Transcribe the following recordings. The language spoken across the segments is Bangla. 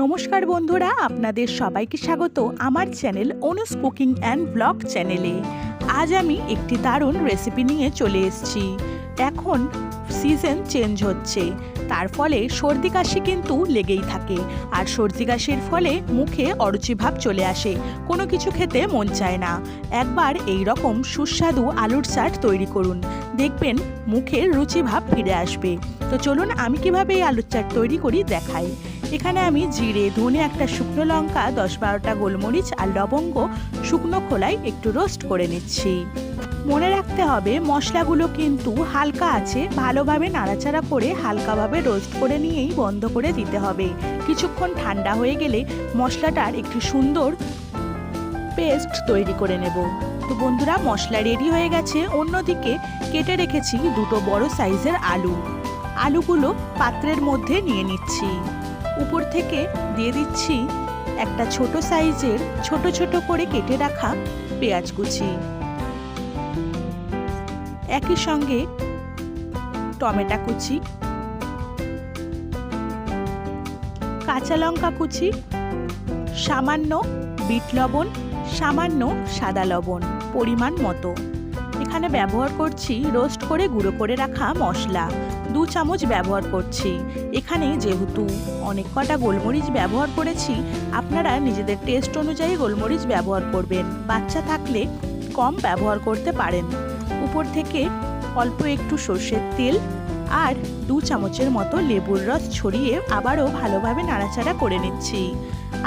নমস্কার বন্ধুরা, আপনাদের সবাইকে স্বাগত আমার চ্যানেল অনুস কুকিং অ্যান্ড ব্লগ চ্যানেলে। আজ আমি একটি দারুণ রেসিপি নিয়ে চলে এসেছি। এখন সিজন চেঞ্জ হচ্ছে, তার ফলে সর্দি কাশি কিন্তু লেগেই থাকে। আর সর্দি কাশির ফলে মুখে অরুচি ভাব চলে আসে, কোনো কিছু খেতে মন চায় না। একবার এই রকম সুস্বাদু আলুর চাট তৈরি করুন, দেখবেন মুখের রুচি ভাব ফিরে আসবে। তো চলুন আমি কিভাবে এই আলুর চাট তৈরি করি দেখাই। এখানে আমি জিরে, ধনে, একটা শুকনো লঙ্কা, 10-12টা গোলমরিচ আর লবঙ্গ শুকনো খোলায় একটু রোস্ট করে নিচ্ছি। মনে রাখতে হবে মশলাগুলো কিন্তু হালকা আছে, ভালোভাবে নাড়াচাড়া করে হালকাভাবে রোস্ট করে নিয়েই বন্ধ করে দিতে হবে। কিছুক্ষণ ঠান্ডা হয়ে গেলে মশলাটার একটি সুন্দর পেস্ট তৈরি করে নেব। তো বন্ধুরা, মশলা রেডি হয়ে গেছে। অন্যদিকে কেটে রেখেছি দুটো বড় সাইজের আলুগুলো পাত্রের মধ্যে নিয়ে নিচ্ছি। উপর থেকে দিয়ে দিচ্ছি একটা ছোট সাইজের ছোট ছোট করে কেটে রাখা পেঁয়াজ কুচি, একই সঙ্গে টমেটো কুচি, কাঁচা লঙ্কা কুচি, সামান্য বিট লবণ, সামান্য সাদা লবণ পরিমাণ মতো। এখানে ব্যবহার করছি রোস্ট করে গুঁড়ো করে রাখা মশলা, 2 চামচ ব্যবহার করছি। এখানে যেহেতু অনেক কটা গোলমরিচ ব্যবহার করেছি, আপনারা নিজেদের টেস্ট অনুযায়ী গোলমরিচ ব্যবহার করবেন। বাচ্চা থাকলে কম ব্যবহার করতে পারেন। উপর থেকে অল্প একটু সর্ষের তেল আর 2 চামচের মতো লেবুর রস ছড়িয়ে আবারও ভালোভাবে নাড়াচাড়া করে নিচ্ছি।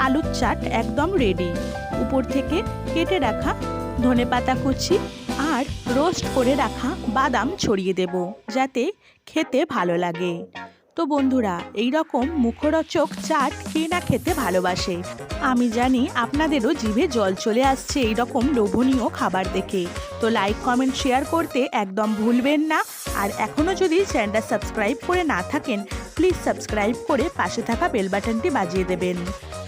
আলুর চাট একদম রেডি। উপর থেকে কেটে রাখা ধনেপাতা কুচি আর রোস্ট করে রাখা বাদাম ছড়িয়ে দেব, যাতে খেতে ভালো লাগে। তো বন্ধুরা, এই রকম মুখরোচক চাট কে না খেতে ভালোবাসে। আমি জানি আপনাদেরও জিভে জল চলে আসছে এই রকম লোভনীয় খাবার দেখে। তো লাইক, কমেন্ট, শেয়ার করতে একদম ভুলবেন না। আর এখনও যদি চ্যানেলটা সাবস্ক্রাইব করে না থাকেন, প্লিজ সাবস্ক্রাইব করে পাশে থাকা বেল বাটনটি বাজিয়ে দেবেন।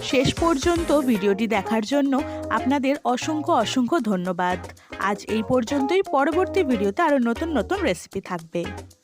শেষ পর্যন্ত ভিডিওটি দেখার জন্য আপনাদের অসংখ্য ধন্যবাদ। আজ এই পর্যন্তই। পরবর্তী ভিডিওতে আরও নতুন রেসিপি থাকবে।